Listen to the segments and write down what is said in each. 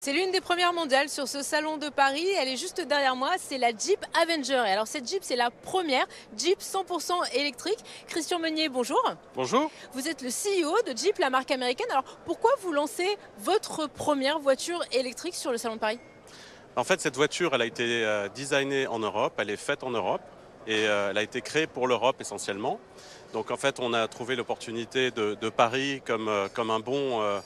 C'est l'une des premières mondiales sur ce salon de Paris. Elle est juste derrière moi, c'est la Jeep Avenger. Et alors cette Jeep, c'est la première Jeep 100% électrique. Christian Meunier, bonjour. Bonjour. Vous êtes le CEO de Jeep, la marque américaine. Alors pourquoi vous lancez votre première voiture électrique sur le salon de Paris? En fait, cette voiture, elle a été designée en Europe, elle est faite en Europe et elle a été créée pour l'Europe essentiellement. Donc en fait, on a trouvé l'opportunité de Paris comme un bon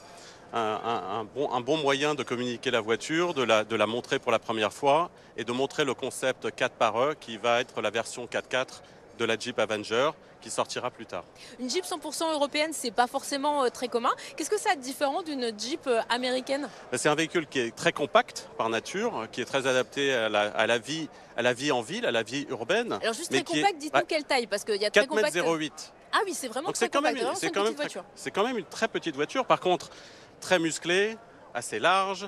moyen de communiquer la voiture, de la montrer pour la première fois et de montrer le concept 4xe qui va être la version 4x4 de la Jeep Avenger qui sortira plus tard. Une Jeep 100% européenne, c'est pas forcément très commun. Qu'est-ce que ça a de différent d'une Jeep américaine? C'est un véhicule qui est très compact par nature, qui est très adapté à la vie en ville, à la vie urbaine. Alors juste Mais très qui est compact, dites-nous quelle taille, parce qu'il y a très 4 compact. mètres 08. Ah oui, c'est vraiment Donc très c'est quand compact, même, vraiment, c'est c'est une quand même petite voiture. c'est quand même une très petite voiture. Par contre, très musclée, assez large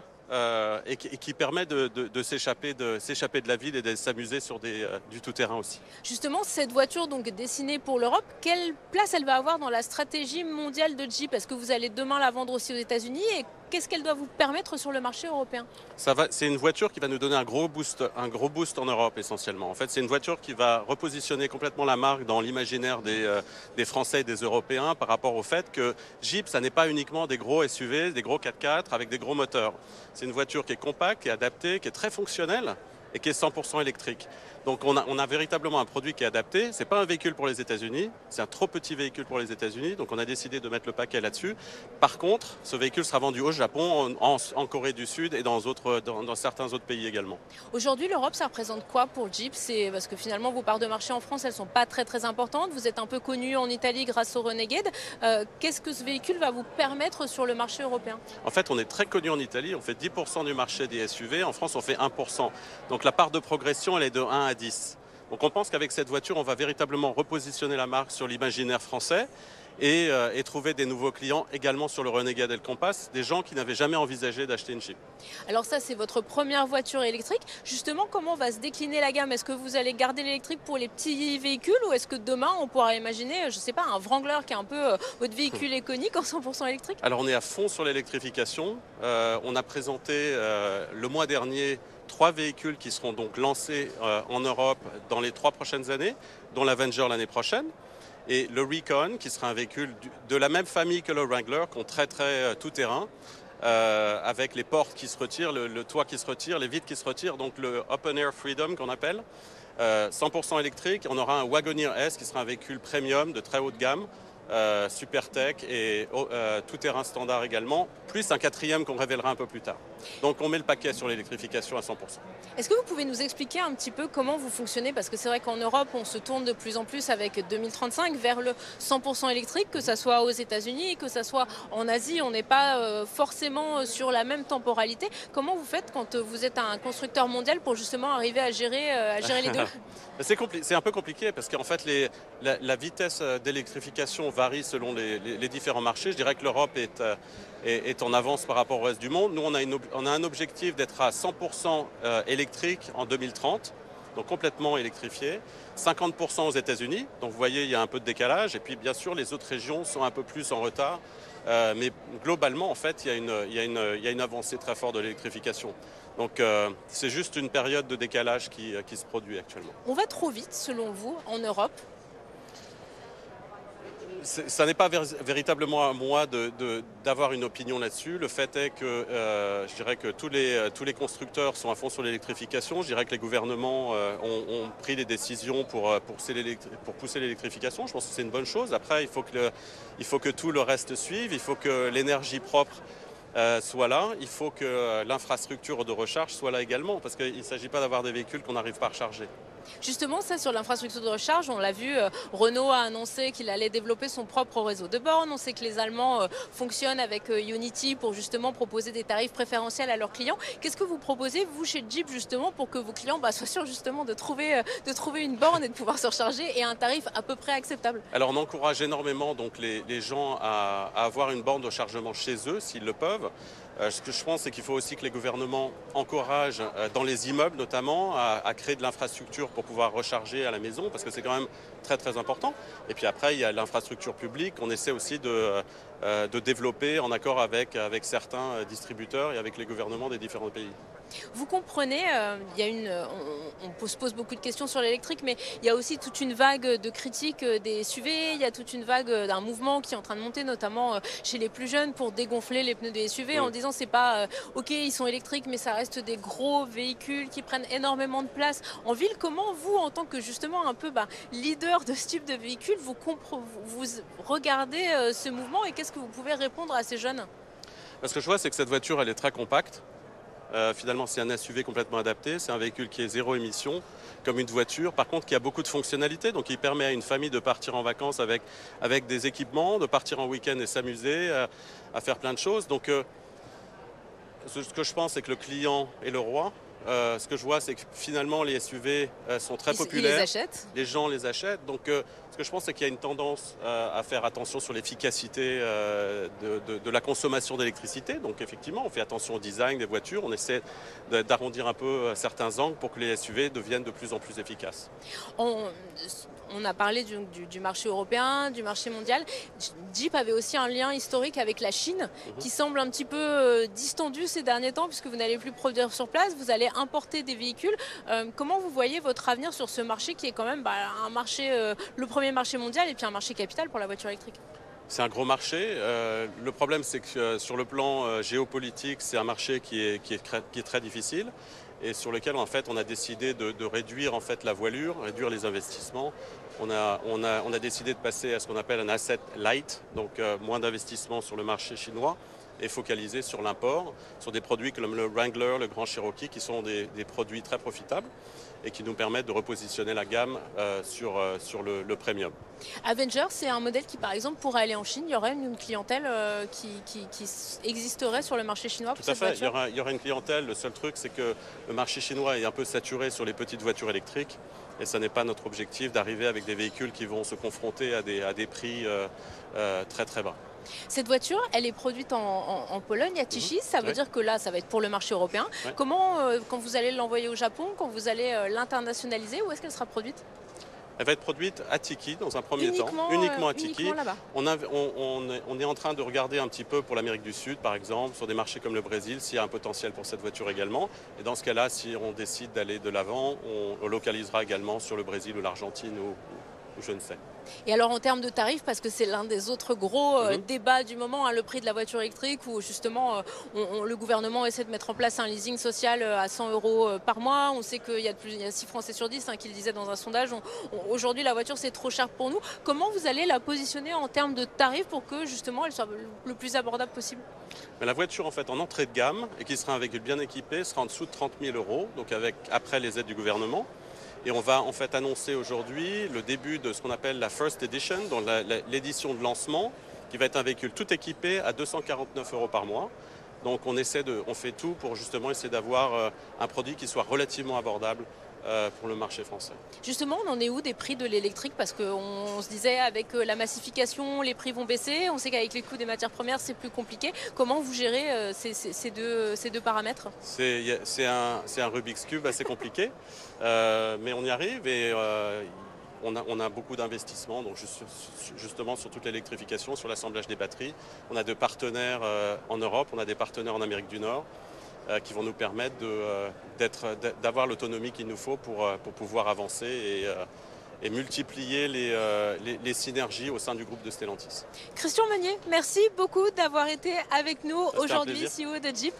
et qui permet de s'échapper de la ville et de s'amuser sur du tout-terrain aussi. Justement, cette voiture donc destinée pour l'Europe, quelle place elle va avoir dans la stratégie mondiale de Jeep? Est-ce que vous allez demain la vendre aussi aux États-Unis et qu'est-ce qu'elle doit vous permettre sur le marché européen? C'est une voiture qui va nous donner un gros boost en Europe essentiellement. En fait, c'est une voiture qui va repositionner complètement la marque dans l'imaginaire des Français et des Européens par rapport au fait que Jeep, ça n'est pas uniquement des gros SUV, des gros 4x4 avec des gros moteurs. C'est une voiture qui est compacte, qui est adaptée, qui est très fonctionnelle et qui est 100% électrique. Donc on a véritablement un produit qui est adapté. Ce n'est pas un véhicule pour les États-Unis, c'est un trop petit véhicule pour les États-Unis, donc on a décidé de mettre le paquet là-dessus. Par contre, ce véhicule sera vendu au Japon, en Corée du Sud et dans certains autres pays également. Aujourd'hui, l'Europe, ça représente quoi pour Jeep? C'est parce que finalement, vos parts de marché en France, elles sont pas très importantes. Vous êtes un peu connu en Italie grâce au Renegade. Qu'est-ce que ce véhicule va vous permettre sur le marché européen? En fait, on est très connu en Italie, on fait 10% du marché des SUV, en France on fait 1%. Donc la part de progression, elle est de 1 à 10. Donc on pense qu'avec cette voiture, on va véritablement repositionner la marque sur l'imaginaire français et trouver des nouveaux clients également sur le Renegade et le Compass, des gens qui n'avaient jamais envisagé d'acheter une Jeep. Alors ça, c'est votre première voiture électrique. Justement, comment va se décliner la gamme? Est-ce que vous allez garder l'électrique pour les petits véhicules ou est-ce que demain, on pourra imaginer, je sais pas, un Wrangler qui est un peu votre véhicule iconique en 100% électrique? Alors on est à fond sur l'électrification. On a présenté le mois dernier 3 véhicules qui seront donc lancés en Europe dans les 3 prochaines années, dont l'Avenger l'année prochaine. Et le Recon, qui sera un véhicule de la même famille que le Wrangler, qu'on traiterait tout-terrain, avec les portes qui se retirent, le toit qui se retire, les vitres qui se retirent, donc le Open Air Freedom qu'on appelle, 100% électrique. On aura un Wagoneer S qui sera un véhicule premium de très haute gamme, super tech et tout-terrain standard également, plus un 4e qu'on révélera un peu plus tard. Donc on met le paquet sur l'électrification à 100%. Est-ce que vous pouvez nous expliquer un petit peu comment vous fonctionnez? Parce que c'est vrai qu'en Europe, on se tourne de plus en plus avec 2035 vers le 100% électrique, que ce soit aux États-Unis, que ce soit en Asie. On n'est pas forcément sur la même temporalité. Comment vous faites quand vous êtes un constructeur mondial pour justement arriver à gérer les deux? C'est un peu compliqué parce qu'en fait la vitesse d'électrification varie selon les différents marchés. Je dirais que l'Europe est en avance par rapport au reste du monde. Nous, on a un objectif d'être à 100% électrique en 2030, donc complètement électrifié. 50% aux États-Unis, donc vous voyez, il y a un peu de décalage. Et puis, bien sûr, les autres régions sont un peu plus en retard. Mais globalement, en fait, il y a une avancée très forte de l'électrification. Donc, c'est juste une période de décalage qui se produit actuellement. On va trop vite, selon vous, en Europe? Ça n'est pas véritablement à moi d'avoir une opinion là-dessus. Le fait est que je dirais que tous les constructeurs sont à fond sur l'électrification. Je dirais que les gouvernements ont pris des décisions pour pousser l'électrification. Je pense que c'est une bonne chose. Après, il faut que tout le reste suive. Il faut que l'énergie propre soit là. Il faut que l'infrastructure de recharge soit là également. Parce qu'il ne s'agit pas d'avoir des véhicules qu'on n'arrive pas à recharger. Justement, ça sur l'infrastructure de recharge, on l'a vu, Renault a annoncé qu'il allait développer son propre réseau de bornes. On sait que les Allemands fonctionnent avec Unity pour justement proposer des tarifs préférentiels à leurs clients. Qu'est-ce que vous proposez, vous, chez Jeep, justement, pour que vos clients soient sûrs justement de trouver une borne et de pouvoir se recharger et à un tarif à peu près acceptable? Alors on encourage énormément donc, les gens à avoir une borne de chargement chez eux, s'ils le peuvent. Ce que je pense, c'est qu'il faut aussi que les gouvernements encouragent, dans les immeubles notamment, à créer de l'infrastructure pour pouvoir recharger à la maison, parce que c'est quand même très important. Et puis après, il y a l'infrastructure publique. On essaie aussi de développer en accord avec certains distributeurs et avec les gouvernements des différents pays. Vous comprenez, il y a on se pose beaucoup de questions sur l'électrique, mais il y a aussi toute une vague de critiques des SUV, il y a toute une vague d'un mouvement qui est en train de monter, notamment chez les plus jeunes, pour dégonfler les pneus des SUV en disant c'est pas ok, ils sont électriques, mais ça reste des gros véhicules qui prennent énormément de place en ville. Comment vous, en tant que justement un peu leader de ce type de véhicule, vous regardez ce mouvement et qu'est-ce que vous pouvez répondre à ces jeunes? Ce que je vois, c'est que cette voiture, elle est très compacte. Finalement, c'est un SUV complètement adapté. C'est un véhicule qui est zéro émission, comme une voiture. Par contre, qui a beaucoup de fonctionnalités. Donc, il permet à une famille de partir en vacances avec des équipements, de partir en week-end et s'amuser, à faire plein de choses. Donc, ce que je pense, c'est que le client est le roi. Ce que je vois, c'est que finalement, les SUV sont très populaires. Ils les achètent. Les gens les achètent. Donc, ce que je pense, c'est qu'il y a une tendance à faire attention sur l'efficacité de la consommation d'électricité. Donc, effectivement, on fait attention au design des voitures. On essaie d'arrondir un peu certains angles pour que les SUV deviennent de plus en plus efficaces. On a parlé du marché européen, du marché mondial. Jeep avait aussi un lien historique avec la Chine qui semble un petit peu distendu ces derniers temps puisque vous n'allez plus produire sur place, vous allez importer des véhicules. Comment vous voyez votre avenir sur ce marché qui est quand même un marché, le premier marché mondial et puis un marché capital pour la voiture électrique? C'est un gros marché. Le problème, c'est que sur le plan géopolitique, c'est un marché qui est très difficile et sur lequel en fait, on a décidé de réduire en fait, la voilure, réduire les investissements. On a décidé de passer à ce qu'on appelle un asset light, donc moins d'investissement sur le marché chinois et focaliser sur l'import, sur des produits comme le Wrangler, le Grand Cherokee, qui sont des produits très profitables et qui nous permettent de repositionner la gamme sur le premium. Avenger, c'est un modèle qui, par exemple, pourrait aller en Chine. Il y aurait une clientèle qui existerait sur le marché chinois pour cette voiture? Tout à fait, il y aura une clientèle. Le seul truc, c'est que le marché chinois est un peu saturé sur les petites voitures électriques. Et ce n'est pas notre objectif d'arriver avec des véhicules qui vont se confronter à des prix très très bas. Cette voiture, elle est produite en Pologne, à Tichy. Ça veut dire que là, ça va être pour le marché européen. Ouais. Comment, quand vous allez l'envoyer au Japon, quand vous allez l'internationaliser, où est-ce qu'elle sera produite? Elle va être produite à Tiki dans un premier temps, Uniquement uniquement à Tiki. uniquement là-bas. On est en train de regarder un petit peu pour l'Amérique du Sud, par exemple, sur des marchés comme le Brésil, s'il y a un potentiel pour cette voiture également. Et dans ce cas-là, si on décide d'aller de l'avant, on localisera également sur le Brésil ou l'Argentine ou je ne sais. Et alors en termes de tarifs, parce que c'est l'un des autres gros débats du moment, le prix de la voiture électrique, où justement le gouvernement essaie de mettre en place un leasing social à 100 € par mois. On sait qu'il y a 6 Français sur 10 qui le disaient dans un sondage. Aujourd'hui, la voiture, c'est trop cher pour nous. Comment vous allez la positionner en termes de tarifs pour que justement elle soit le plus abordable possible? Mais la voiture, en fait, en entrée de gamme, et qui sera un véhicule bien équipé, sera en dessous de 30 000 €, donc après les aides du gouvernement. Et on va en fait annoncer aujourd'hui le début de ce qu'on appelle la First Edition, donc l'édition de lancement, qui va être un véhicule tout équipé à 249 € par mois. Donc on fait tout pour justement essayer d'avoir un produit qui soit relativement abordable pour le marché français. Justement, on en est où des prix de l'électrique? Parce qu'on se disait avec la massification, les prix vont baisser. On sait qu'avec les coûts des matières premières, c'est plus compliqué. Comment vous gérez ces deux paramètres? C'est un Rubik's Cube assez compliqué, mais on y arrive et on a beaucoup d'investissements, donc justement sur toute l'électrification, sur l'assemblage des batteries. On a des partenaires en Europe, on a des partenaires en Amérique du Nord qui vont nous permettre d'avoir l'autonomie qu'il nous faut pour pouvoir avancer et multiplier les synergies au sein du groupe de Stellantis. Christian Meunier, merci beaucoup d'avoir été avec nous aujourd'hui, CEO de Jeep.